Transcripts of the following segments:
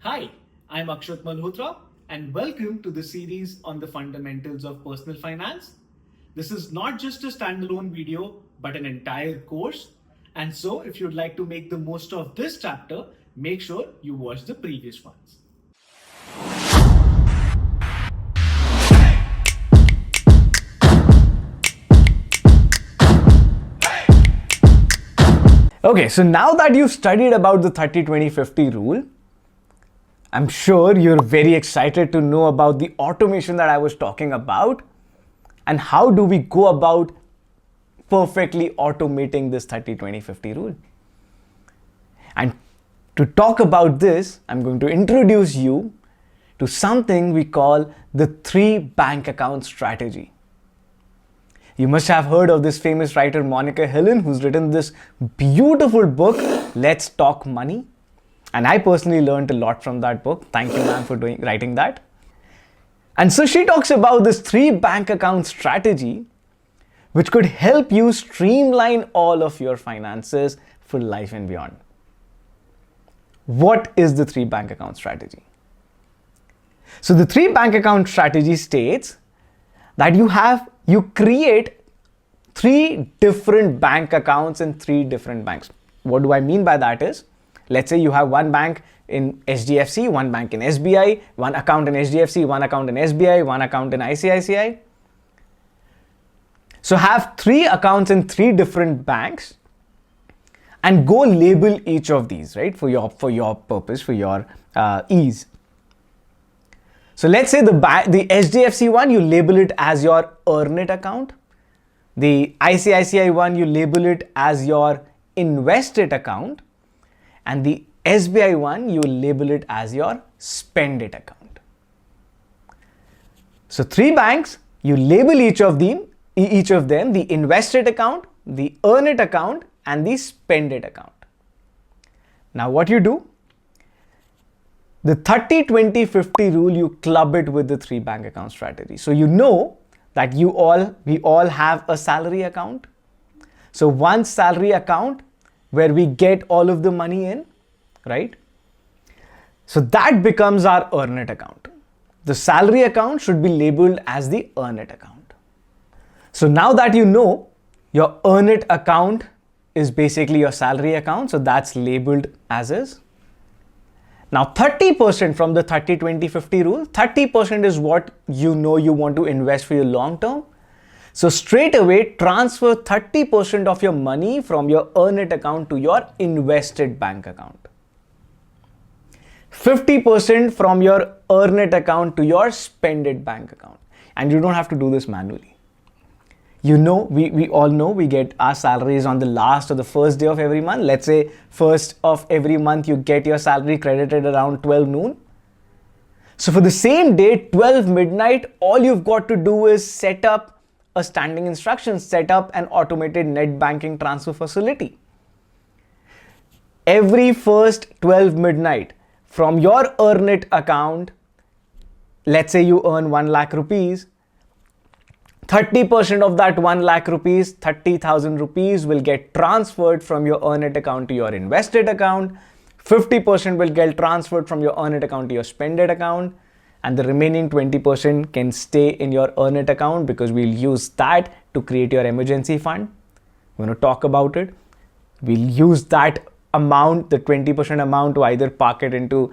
Hi, I'm Akshat Malhotra, and welcome to the series on the fundamentals of personal finance. This is not just a standalone video, but an entire course. And so, if you'd like to make the most of this chapter, make sure you watch the previous ones. Okay, so now that you've studied about the 30-20-50 rule, I'm sure you're very excited to know about the automation that I was talking about and how do we go about perfectly automating this 30-20-50 rule. And to talk about this, I'm going to introduce you to something we call the 3 bank account strategy. You must have heard of this famous writer Monica Hillen, who's written this beautiful book, Let's Talk Money. And I personally learned a lot from that book. Thank you, ma'am, for writing that. And so she talks about this 3 bank account strategy, which could help you streamline all of your finances for life and beyond. What is the 3 bank account strategy? So the 3 bank account strategy states that you create 3 different bank accounts in 3 different banks. What do I mean by that is, let's say you have one bank in HDFC, one bank in SBI, one account in HDFC, one account in SBI, one account in ICICI. So have 3 accounts in 3 different banks and go label each of these, right? For your purpose, for your ease. So let's say the HDFC one, you label it as your earn it account. The ICICI one, you label it as your invest it account. And the SBI one, you label it as your spend it account. So 3 banks, you label each of them, the invest it account, the earn it account, and the spend it account. Now what you do? The 30-20-50 rule, you club it with the 3 bank account strategy. So you know that we all have a salary account. So one salary account where we get all of the money in, right? So that becomes our earn it account. The salary account should be labeled as the earn it account. So now that you know your earn it account is basically your salary account, so that's labeled as is. Now 30% from the 30-20-50 rule, 30% is what you know you want to invest for your long term. So straight away transfer 30% of your money from your earn it account to your invested bank account. 50% from your earn it account to your spend it bank account. And you don't have to do this manually. You know, we all know we get our salaries on the last or the first day of every month. Let's say first of every month you get your salary credited around 12 noon. So for the same day, 12 midnight, all you've got to do is set up a standing instruction, set up an automated net banking transfer facility. Every first 12 midnight from your earn it account, let's say you earn 1 lakh rupees, 30% of that 1 lakh rupees, 30,000 rupees will get transferred from your earn it account to your invested account. 50% will get transferred from your earn it account to your spend it account. And the remaining 20% can stay in your earn it account because we'll use that to create your emergency fund. We're going to talk about it. We'll use that amount, the 20% amount, to either park it into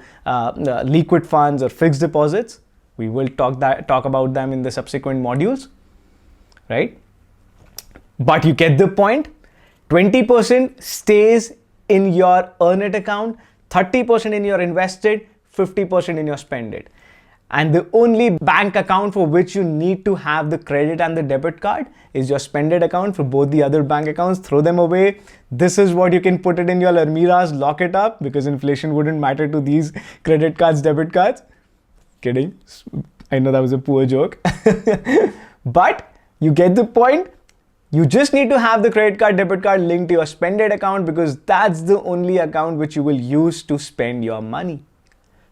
liquid funds or fixed deposits. We will talk about them in the subsequent modules. Right? But you get the point. 20% stays in your earn it account, 30% in your invested, 50% in your spend it. And the only bank account for which you need to have the credit and the debit card is your spend it account. For both the other bank accounts, throw them away. This is what you can put it in your Almiras, lock it up, because inflation wouldn't matter to these credit cards, debit cards. Kidding. I know that was a poor joke. But you get the point. You just need to have the credit card, debit card linked to your spend it account because that's the only account which you will use to spend your money.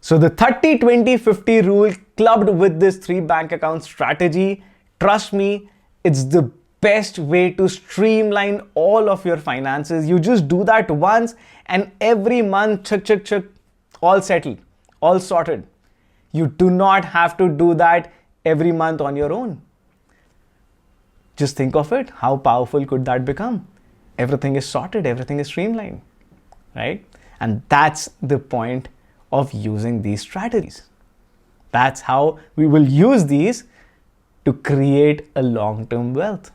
So the 30-20-50 rule clubbed with this 3 bank account strategy, trust me, it's the best way to streamline all of your finances. You just do that once and every month, chuk, all settled. All sorted. You do not have to do that every month on your own. Just think of it. How powerful could that become? Everything is sorted, everything is streamlined, right? And that's the point of using these strategies. That's how we will use these to create a long-term wealth.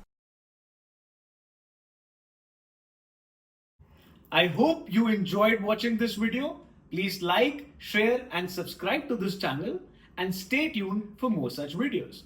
I hope you enjoyed watching this video. Please like, share, and subscribe to this channel and stay tuned for more such videos.